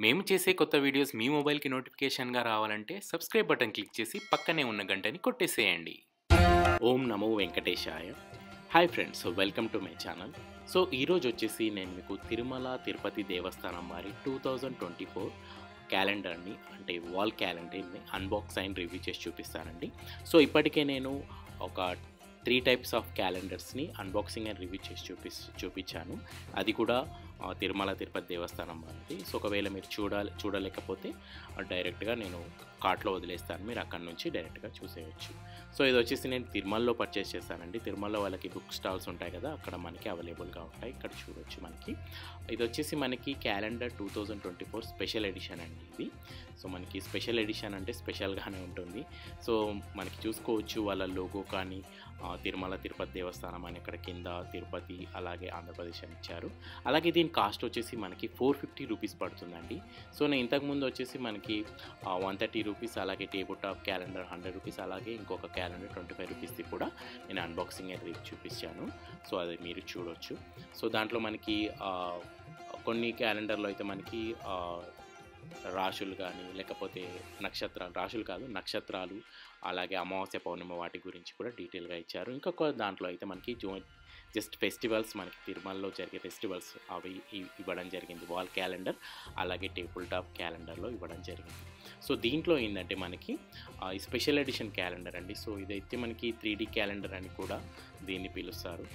మేము చేసే కొత్త వీడియోస్ మీ మొబైల్‌కి నోటిఫికేషన్‌గా రావాలంటే సబ్స్క్రైబ్ బటన్ క్లిక్ చేసి పక్కనే ఉన్న గంటని కొట్టేసేయండి. ఓం నమో వెంకటేశాయ. Hi friends, welcome to my channel. ఈరోజు వచ్చేసి నేను మీకు తిరుమల తిరుపతి దేవస్థానం వారి 2024 క్యాలెండర్‌ని అంటే వాల్ క్యాలెండర్‌ని అన్బాక్స్ అండ్ రివ్యూ చేసి చూపిస్తానండి. ఇప్పటికే నేను ఒక 3 టైప్స్ ఆఫ్ క్యాలెండర్స్‌ని అన్బాక్సింగ్ అండ్ రివ్యూ చేసి చూపించాను. అది కూడా తిరుమల తిరుపతి దేవస్థానం వారిది. ఒకవేళ మీరు చూడలేకపోతే డైరెక్ట్గా నేను కార్ట్లో వదిలేస్తాను, మీరు అక్కడి నుంచి డైరెక్ట్గా చూసేయచ్చు. ఇది వచ్చేసి నేను తిరుమలలో పర్చేస్ చేశానండి. తిరుమలలో వాళ్ళకి బుక్ స్టాల్స్ ఉంటాయి కదా, అక్కడ మనకి అవైలబుల్గా ఉంటాయి, ఇక్కడ చూడొచ్చు. ఇది వచ్చేసి మనకి క్యాలెండర్ 2024 స్పెషల్ ఎడిషన్ అండి ఇది. మనకి స్పెషల్ ఎడిషన్ అంటే స్పెషల్గానే ఉంటుంది. మనకి చూసుకోవచ్చు వాళ్ళ లోగో కానీ తిరుమల తిరుపతి దేవస్థానం అని ఇక్కడ కింద తిరుపతి అలాగే ఆంధ్రప్రదేశ్ అని ఇచ్చారు. అలాగే దీని కాస్ట్ వచ్చేసి మనకి 450 రూపీస్ పడుతుందండి. నేను ఇంతకుముందు వచ్చేసి మనకి 130 రూపీస్, అలాగే టేబుల్ టాప్ క్యాలెండర్ 100 రూపీస్, అలాగే ఇంకొక క్యాలెండర్ 25 రూపీస్ది కూడా నేను అన్బాక్సింగ్ అండ్ రివ్యూ చూపించాను. అది మీరు చూడొచ్చు. దాంట్లో మనకి కొన్ని క్యాలెండర్లో అయితే మనకి రాశులు కానీ లేకపోతే నక్షత్రాలు, రాశులు కాదు నక్షత్రాలు, అలాగే అమావాస్య పౌర్ణమి వాటి గురించి కూడా డీటెయిల్గా ఇచ్చారు. ఇంకొక దాంట్లో అయితే మనకి జస్ట్ ఫెస్టివల్స్, మనకి తిరుమలలో జరిగే ఫెస్టివల్స్ అవి ఇవ్వడం జరిగింది. వాల్ క్యాలెండర్ అలాగే టేబుల్ టాప్ క్యాలెండర్లో ఇవ్వడం జరిగింది. దీంట్లో ఏంటంటే మనకి ఈ స్పెషల్ ఎడిషన్ క్యాలెండర్ అండి. ఇదైతే మనకి 3D క్యాలెండర్ అని కూడా దీన్ని పిలుస్తారు.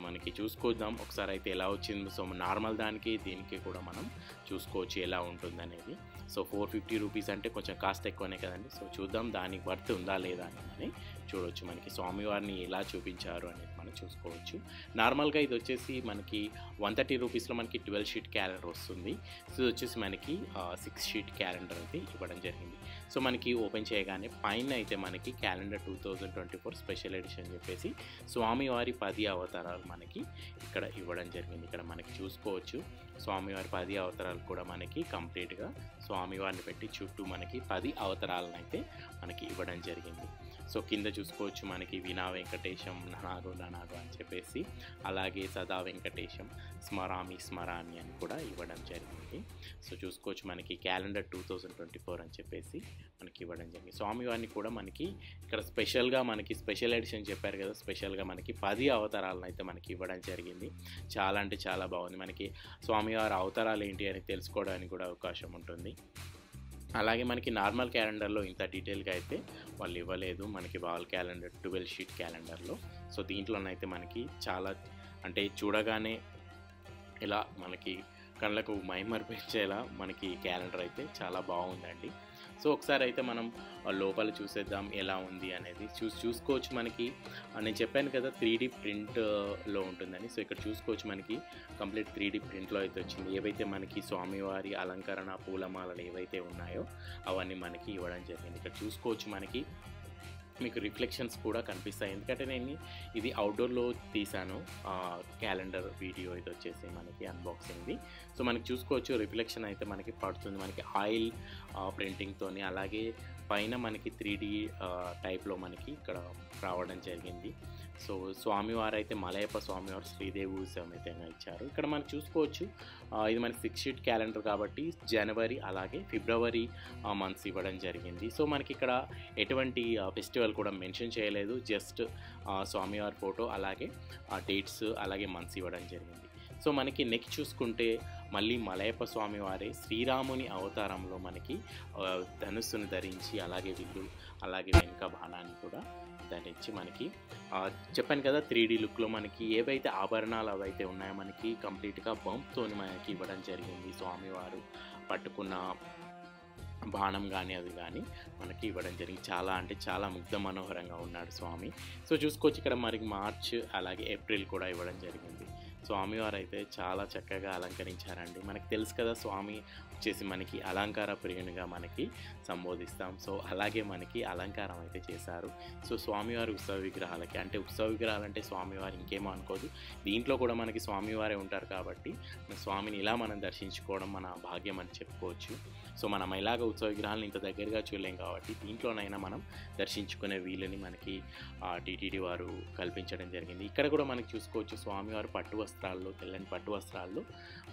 మనకి చూసుకుందాం ఒకసారి అయితే ఎలా వచ్చింది. నార్మల్ దానికి దీనికి కూడా మనం చూసుకోవచ్చు ఎలా ఉంటుందనేది. 450 రూపీస్ అంటే కొంచెం కాస్ట్ ఎక్కువనే కదండి. చూద్దాం దానికి వర్త్ ఉందా లేదా అని చూడవచ్చు. మనకి స్వామివారిని ఎలా చూపించారు అనేది మనం చూసుకోవచ్చు. నార్మల్గా ఇది వచ్చేసి మనకి 130 రూపీస్లో మనకి 12 షీట్ క్యాలెండర్ వస్తుంది. ఇది వచ్చేసి మనకి 6 షీట్ క్యాలెండర్ అయితే ఇవ్వడం జరిగింది. మనకి ఓపెన్ చేయగానే పైన అయితే మనకి క్యాలెండర్ 2024 స్పెషల్ ఎడిషన్ చెప్పేసి స్వామివారి 10 అవతారాలు మనకి ఇక్కడ ఇవ్వడం జరిగింది. ఇక్కడ మనకి చూసుకోవచ్చు స్వామివారి 10 అవతారాలు కూడా మనకి కంప్లీట్గా స్వామివారిని పెట్టి చుట్టూ మనకి 10 అవతారాలను అయితే మనకి ఇవ్వడం జరిగింది. కింద చూసుకోవచ్చు మనకి వినా వెంకటేశం ననాగో అని చెప్పేసి, అలాగే సదా వెంకటేశం స్మరామి స్మరామి అని కూడా ఇవ్వడం జరిగింది. చూసుకోవచ్చు మనకి క్యాలెండర్ 2024 అని చెప్పేసి మనకి ఇవ్వడం జరిగింది. స్వామివారిని కూడా మనకి ఇక్కడ స్పెషల్గా మనకి స్పెషల్ ఎడిషన్ చెప్పారు కదా, స్పెషల్గా మనకి 10 అవతారాలను అయితే మనకి ఇవ్వడం జరిగింది. చాలా అంటే చాలా బాగుంది. మనకి స్వామివారి అవతారాలు ఏంటి అని తెలుసుకోవడానికి కూడా అవకాశం ఉంటుంది. అలాగే మనకి నార్మల్ క్యాలెండర్లో ఇంత డీటెయిల్గా అయితే వాళ్ళు ఇవ్వలేదు. మనకి వాల్ క్యాలెండర్ 12 షీట్ క్యాలెండర్లో దీంట్లోనైతే మనకి చాలా అంటే చూడగానే ఇలా మనకి కళ్ళకు మైమరిపించేలా మనకి క్యాలెండర్ అయితే చాలా బాగుందండి. ఒకసారి అయితే మనం లోపల చూసేద్దాం ఎలా ఉంది అనేది. చూసుకోవచ్చు మనకి నేను చెప్పాను కదా 3D ప్రింట్లో ఉంటుందని. ఇక్కడ చూసుకోవచ్చు మనకి కంప్లీట్ 3D ప్రింట్లో అయితే వచ్చింది. ఏవైతే మనకి స్వామివారి అలంకరణ పూలమాలలు ఏవైతే ఉన్నాయో అవన్నీ మనకి ఇవ్వడం జరిగింది. ఇక్కడ చూసుకోవచ్చు మనకి మీకు రిఫ్లెక్షన్స్ కూడా కనిపిస్తాయి. ఎందుకంటే నేను ఇది అవుట్డోర్లో తీసాను క్యాలెండర్ వీడియో. ఇది వచ్చేసి మనకి అన్బాక్సింగ్ది. మనకి చూసుకోవచ్చు రిఫ్లెక్షన్ అయితే మనకి పడుతుంది మనకి ఆయిల్ ప్రింటింగ్తోని. అలాగే పైన మనకి 3D టైప్లో మనకి ఇక్కడ రావడం జరిగింది. స్వామివారు అయితే మలయప్ప స్వామివారు శ్రీదేవి సమేతంగా ఇచ్చారు. ఇక్కడ మనం చూసుకోవచ్చు ఇది మనకి 6 షీట్ క్యాలెండర్ కాబట్టి జనవరి అలాగే ఫిబ్రవరి మంత్స్ ఇవ్వడం జరిగింది. మనకి ఇక్కడ ఎటువంటి ఫెస్టివల్ కూడా మెన్షన్ చేయలేదు. జస్ట్ స్వామివారి ఫోటో అలాగే డేట్స్ అలాగే మంత్స్ ఇవ్వడం జరిగింది. మనకి నెక్స్ట్ చూసుకుంటే మళ్ళీ మలయప్ప స్వామి వారే శ్రీరాముని అవతారంలో మనకి ధనుస్సును ధరించి అలాగే విల్లు అలాగే వెనుక బాణాన్ని కూడా ధరించి మనకి చెప్పాను కదా 3D లుక్లో మనకి ఏవైతే ఆభరణాలు అవైతే ఉన్నాయో మనకి కంప్లీట్గా బంప్తోని మనకి ఇవ్వడం జరిగింది. స్వామివారు పట్టుకున్న బాణం కానీ అవి కానీ మనకి ఇవ్వడం జరిగింది. చాలా అంటే చాలా ముగ్ధ మనోహరంగా ఉన్నాడు స్వామి. చూసుకోవచ్చు ఇక్కడ మనకి మార్చ్ అలాగే ఏప్రిల్ కూడా ఇవ్వడం జరిగింది. స్వామివారు అయితే చాలా చక్కగా అలంకరించారండి. మనకు తెలుసు కదా స్వామి వచ్చేసి మనకి అలంకార ప్రియునిగా మనకి సంబోధిస్తాం. అలాగే మనకి అలంకారం అయితే చేశారు. స్వామివారి ఉత్సవ విగ్రహాలకి అంటే ఉత్సవ విగ్రహాలు అంటే స్వామివారు ఇంకేమో అనుకోదు, దీంట్లో కూడా మనకి స్వామివారే ఉంటారు కాబట్టి స్వామిని ఇలా మనం దర్శించుకోవడం మన భాగ్యం అని చెప్పుకోవచ్చు. మనం ఇలాగ ఉత్సవ విగ్రహాలను ఇంత దగ్గరగా చూడలేం కాబట్టి దీంట్లోనైనా మనం దర్శించుకునే వీళ్ళని మనకి టీటీడీ వారు కల్పించడం జరిగింది. ఇక్కడ కూడా మనకి చూసుకోవచ్చు స్వామివారు పట్టు వస్త్రాల్లో తెల్లని పట్టు వస్త్రాల్లో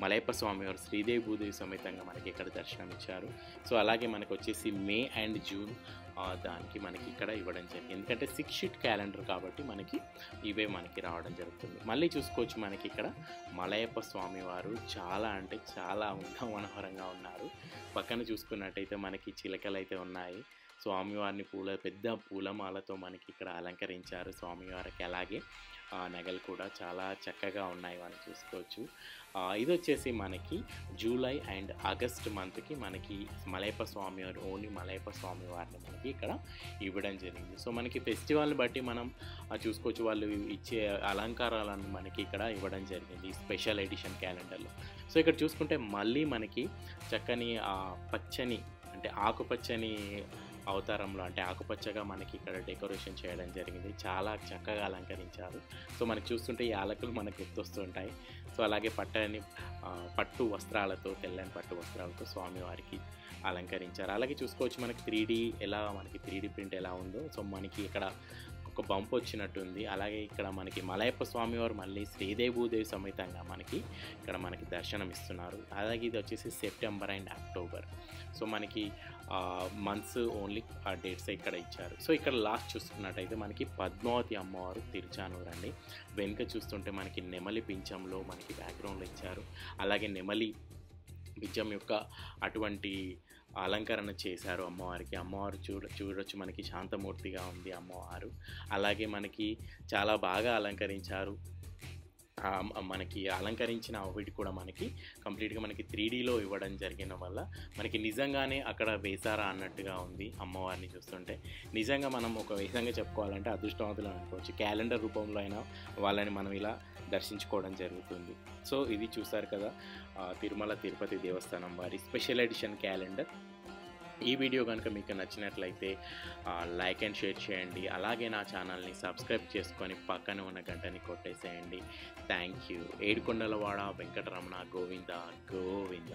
మలయప్ప స్వామివారు శ్రీదేవి భూదేవి సమేతంగా మనకి మనకి ఇక్కడ దర్శనం ఇచ్చారు. సో అలాగే మనకు వచ్చేసి మే అండ్ జూన్ దానికి మనకి ఇక్కడ ఇవ్వడం జరిగింది. ఎందుకంటే 6 షీట్ క్యాలెండర్ కాబట్టి మనకి ఇవే మనకి రావడం జరుగుతుంది. మళ్ళీ చూసుకోవచ్చు మనకి ఇక్కడ మలయప్ప స్వామి వారు చాలా అంటే చాలా మనోహరంగా ఉన్నారు. పక్కన చూసుకున్నట్టయితే మనకి చిలకలు అయితే ఉన్నాయి. స్వామివారిని పెద్ద పూలమాలతో మనకి ఇక్కడ అలంకరించారు స్వామివారికి. అలాగే నగలు కూడా చాలా చక్కగా ఉన్నాయి మనం చూసుకోవచ్చు. ఇది వచ్చేసి మనకి జూలై అండ్ ఆగస్ట్ మంత్కి మనకి మలయప్ప స్వామి వారు ఓన్లీ మలయప్ప స్వామి వారిని మనకి ఇక్కడ ఇవ్వడం జరిగింది. సో మనకి ఫెస్టివల్ని బట్టి మనం చూసుకోవచ్చు, వాళ్ళు ఇచ్చే అలంకారాలను మనకి ఇక్కడ ఇవ్వడం జరిగింది స్పెషల్ ఎడిషన్ క్యాలెండర్లో. సో ఇక్కడ చూసుకుంటే మళ్ళీ మనకి చక్కని పచ్చని అంటే ఆకుపచ్చని అవతారంలో అంటే ఆకుపచ్చగా మనకి ఇక్కడ డెకరేషన్ చేయడం జరిగింది. చాలా చక్కగా అలంకరించారు. సో మనకి చూస్తుంటే ఈ యాలకులు మనకు గుర్తొస్తుంటాయి. సో అలాగే పట్టు వస్త్రాలతో తెల్లని పట్టు వస్త్రాలతో స్వామివారికి అలంకరించారు. అలాగే చూసుకోవచ్చు మనకి 3D ప్రింట్ ఎలా ఉందో. సో మనకి ఇక్కడ ఒక బంప్ వచ్చినట్టుంది. అలాగే ఇక్కడ మనకి మలయప్ప స్వామివారు మళ్ళీ శ్రీదేవి భూదేవి సమేతంగా మనకి ఇక్కడ మనకి దర్శనం ఇస్తున్నారు. అలాగే ఇది వచ్చేసి సెప్టెంబర్ అండ్ అక్టోబర్. సో మనకి మంత్స్ ఓన్లీ డేట్స్ ఇక్కడ ఇచ్చారు. సో ఇక్కడ లాస్ట్ చూసుకున్నట్టయితే మనకి పద్మావతి అమ్మవారు తిరుచానూరు అండి. వెనుక చూస్తుంటే మనకి నెమలి పింఛంలో మనకి బ్యాక్గ్రౌండ్లో ఇచ్చారు. అలాగే నెమలి పింఛం యొక్క అటువంటి అలంకరణ చేశారు అమ్మవారికి. అమ్మవారు చూడొచ్చు మనకి శాంతమూర్తిగా ఉంది అమ్మవారు. అలాగే మనకి చాలా బాగా అలంకరించారు. మనకి అలంకరించిన వీటి కూడా మనకి కంప్లీట్గా మనకి 3Dలో ఇవ్వడం జరిగిన వల్ల మనకి నిజంగానే అక్కడ వేశారా అన్నట్టుగా ఉంది అమ్మవారిని చూస్తుంటే. నిజంగా మనం ఒక విధంగా చెప్పుకోవాలంటే అదృష్టవంతులు అనుకోవచ్చు. క్యాలెండర్ రూపంలో అయినా వాళ్ళని మనం ఇలా దర్శించుకోవడం జరుగుతుంది. సో ఇది చూసారు కదా తిరుమల తిరుపతి దేవస్థానం వారి స్పెషల్ ఎడిషన్ క్యాలెండర్. ఈ వీడియో కనుక మీకు నచ్చినట్లయితే లైక్ అండ్ షేర్ చేయండి. అలాగే నా ఛానల్ని సబ్స్క్రైబ్ చేసుకొని పక్కన ఉన్న గంటని కొట్టేసేయండి. Thank you. Edukondalavada Venkataramana Govinda Govinda.